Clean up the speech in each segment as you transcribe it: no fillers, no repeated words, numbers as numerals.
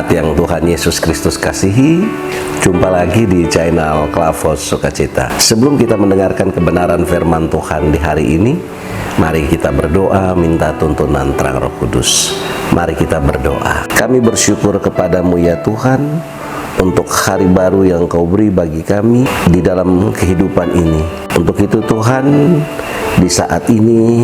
Jemaat yang Tuhan Yesus Kristus kasihi, jumpa lagi di channel Klavos Sukacita. Sebelum kita mendengarkan kebenaran firman Tuhan di hari ini, mari kita berdoa minta tuntunan terang Roh Kudus. Mari kita berdoa. Kami bersyukur kepadamu ya Tuhan, untuk hari baru yang Kau beri bagi kami di dalam kehidupan ini. Untuk itu Tuhan, di saat ini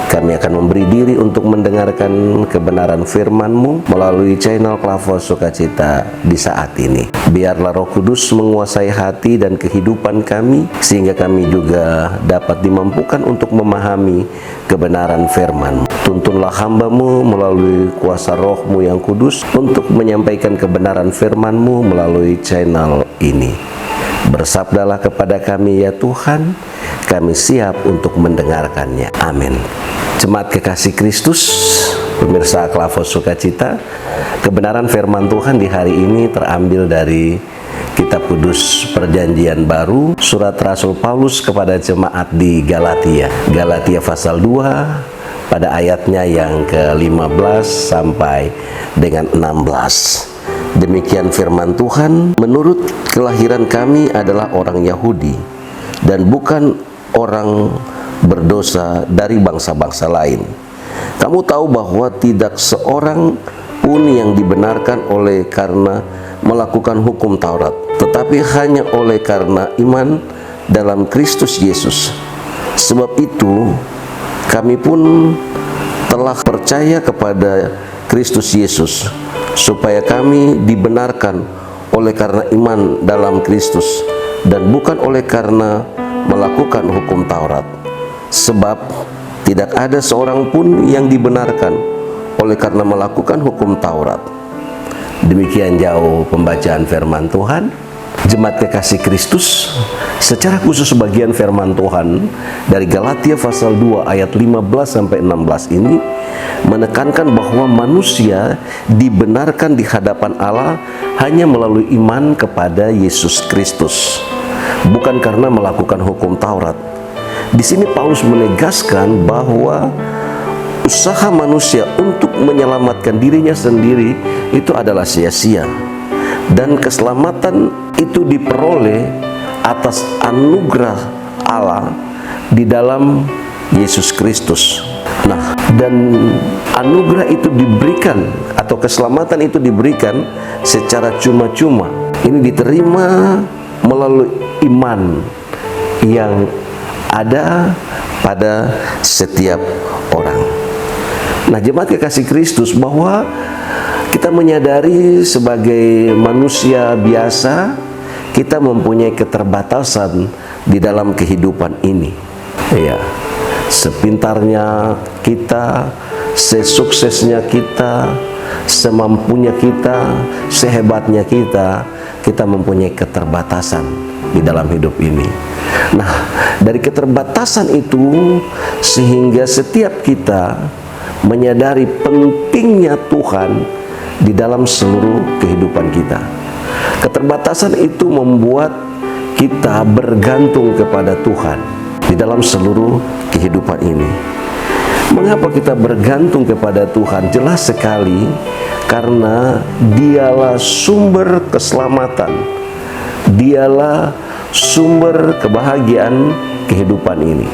kami akan memberi diri untuk mendengarkan kebenaran firman-Mu melalui channel Klavos Sukacita di saat ini. Biarlah Roh Kudus menguasai hati dan kehidupan kami, sehingga kami juga dapat dimampukan untuk memahami kebenaran firman-Mu. Tuntunlah hamba-Mu melalui kuasa Roh-Mu yang kudus untuk menyampaikan kebenaran firman-Mu melalui channel ini. Bersabdalah kepada kami ya Tuhan, kami siap untuk mendengarkannya. Amin. Jemaat kekasih Kristus, pemirsa Klavos Sukacita, kebenaran firman Tuhan di hari ini terambil dari Kitab Kudus Perjanjian Baru, surat Rasul Paulus kepada jemaat di Galatia. Galatia pasal 2 pada ayatnya yang ke-15 sampai dengan 16. Demikian firman Tuhan, menurut kelahiran kami adalah orang Yahudi dan bukan orang berdosa dari bangsa-bangsa lain. Kamu tahu bahwa tidak seorang pun yang dibenarkan oleh karena melakukan hukum Taurat, tetapi hanya oleh karena iman dalam Kristus Yesus. Sebab itu kami pun telah percaya kepada Kristus Yesus, supaya kami dibenarkan oleh karena iman dalam Kristus dan bukan oleh karena melakukan hukum Taurat. Sebab tidak ada seorang pun yang dibenarkan oleh karena melakukan hukum Taurat. Demikian jauh pembacaan firman Tuhan. Jemaat kekasih Kristus, secara khusus bagian firman Tuhan dari Galatia pasal 2 ayat 15 sampai 16 ini menekankan bahwa manusia dibenarkan di hadapan Allah hanya melalui iman kepada Yesus Kristus, bukan karena melakukan hukum Taurat. Di sini Paulus menegaskan bahwa usaha manusia untuk menyelamatkan dirinya sendiri itu adalah sia-sia, dan keselamatan itu diperoleh atas anugerah Allah di dalam Yesus Kristus. Nah, dan anugerah itu diberikan atau keselamatan itu diberikan secara cuma-cuma. Ini diterima melalui iman yang ada pada setiap orang. Nah, jemaat kekasih Kristus, bahwa kita menyadari sebagai manusia biasa, kita mempunyai keterbatasan di dalam kehidupan ini. Ya, sepintarnya kita, sesuksesnya kita, semampunya kita, sehebatnya kita mempunyai keterbatasan di dalam hidup ini. Nah, dari keterbatasan itu sehingga setiap kita menyadari pentingnya Tuhan di dalam seluruh kehidupan kita. Keterbatasan itu membuat kita bergantung kepada Tuhan di dalam seluruh kehidupan ini. Mengapa kita bergantung kepada Tuhan? Jelas sekali, karena Dialah sumber keselamatan, Dialah sumber kebahagiaan kehidupan ini.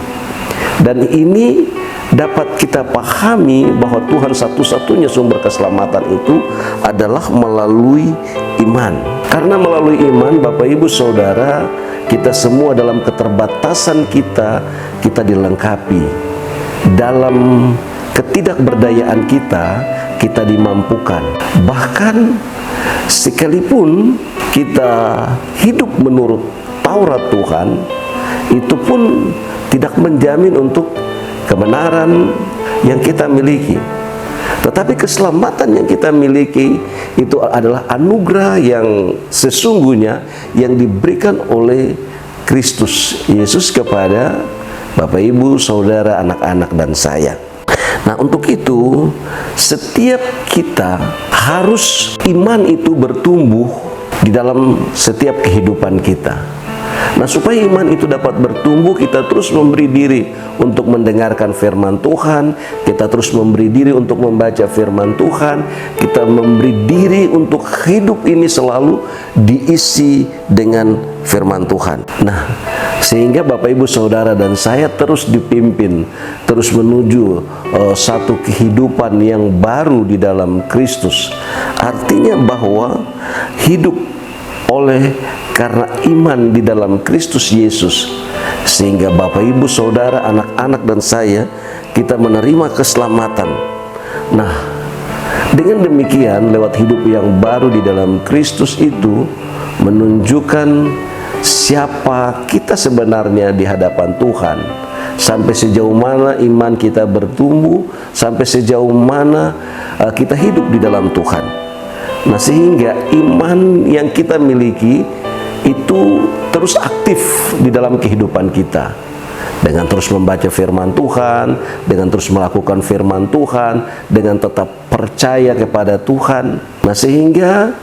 Dan ini dapat kita pahami bahwa Tuhan satu-satunya sumber keselamatan itu adalah melalui iman. Karena melalui iman, Bapak Ibu Saudara, kita semua dalam keterbatasan kita dilengkapi. Dalam ketidakberdayaan kita dimampukan. Bahkan sekalipun kita hidup menurut Taurat Tuhan, itu pun tidak menjamin untuk kebenaran yang kita miliki. Tetapi keselamatan yang kita miliki itu adalah anugerah yang sesungguhnya yang diberikan oleh Kristus Yesus kepada Bapak, Ibu, Saudara, anak-anak, dan saya. Nah, untuk itu setiap kita harus iman itu bertumbuh di dalam setiap kehidupan kita. Nah, supaya iman itu dapat bertumbuh, kita terus memberi diri untuk mendengarkan firman Tuhan, kita terus memberi diri untuk membaca firman Tuhan, kita memberi diri untuk hidup ini selalu diisi dengan firman Tuhan. Nah, sehingga Bapak Ibu Saudara dan saya terus dipimpin, terus menuju satu kehidupan yang baru di dalam Kristus. Artinya bahwa hidup karena iman di dalam Kristus Yesus, sehingga Bapak Ibu Saudara, anak-anak dan saya, kita menerima keselamatan. Nah, dengan demikian lewat hidup yang baru di dalam Kristus itu menunjukkan siapa kita sebenarnya di hadapan Tuhan, sampai sejauh mana iman kita bertumbuh, sampai sejauh mana kita hidup di dalam Tuhan. Nah, sehingga iman yang kita miliki itu terus aktif di dalam kehidupan kita, dengan terus membaca firman Tuhan, dengan terus melakukan firman Tuhan, dengan tetap percaya kepada Tuhan. Nah, sehingga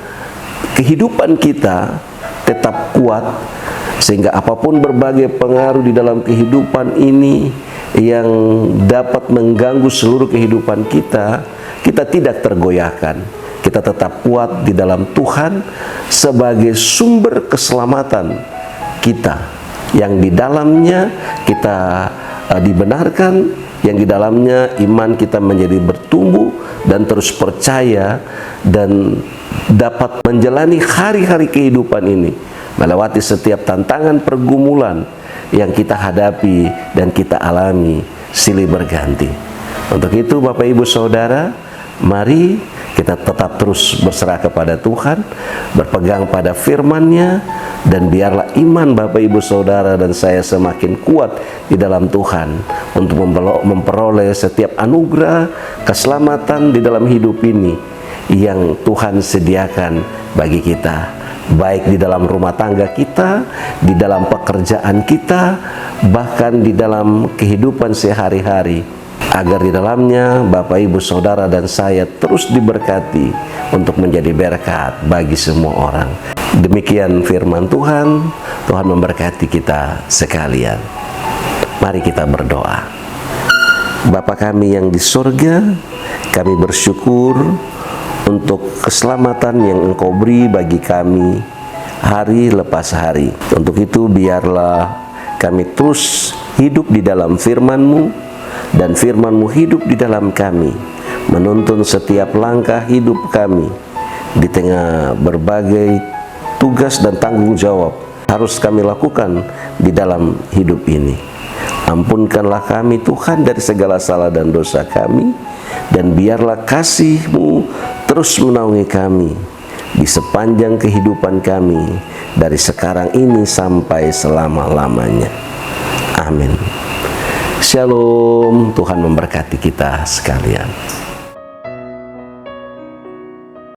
kehidupan kita tetap kuat, sehingga apapun berbagai pengaruh di dalam kehidupan ini yang dapat mengganggu seluruh kehidupan kita, kita tidak tergoyahkan. Kita tetap kuat di dalam Tuhan sebagai sumber keselamatan kita, yang di dalamnya kita dibenarkan, yang di dalamnya iman kita menjadi bertumbuh dan terus percaya, dan dapat menjalani hari-hari kehidupan ini melewati setiap tantangan pergumulan yang kita hadapi dan kita alami silih berganti. Untuk itu Bapak Ibu Saudara, mari kita tetap terus berserah kepada Tuhan, berpegang pada firman-Nya, dan biarlah iman Bapak Ibu Saudara dan saya semakin kuat di dalam Tuhan untuk memperoleh setiap anugerah keselamatan di dalam hidup ini yang Tuhan sediakan bagi kita, baik di dalam rumah tangga kita, di dalam pekerjaan kita, bahkan di dalam kehidupan sehari-hari, agar di dalamnya Bapak Ibu Saudara dan saya terus diberkati untuk menjadi berkat bagi semua orang. Demikian firman Tuhan. Tuhan memberkati kita sekalian. Mari kita berdoa. Bapa kami yang di surga, kami bersyukur untuk keselamatan yang Engkau beri bagi kami hari lepas hari. Untuk itu biarlah kami terus hidup di dalam firman-Mu, dan firman-Mu hidup di dalam kami, menuntun setiap langkah hidup kami di tengah berbagai tugas dan tanggung jawab harus kami lakukan di dalam hidup ini. Ampunkanlah kami Tuhan dari segala salah dan dosa kami, dan biarlah kasih-Mu terus menaungi kami di sepanjang kehidupan kami, dari sekarang ini sampai selama-lamanya. Amin. Shalom, Tuhan memberkati kita sekalian.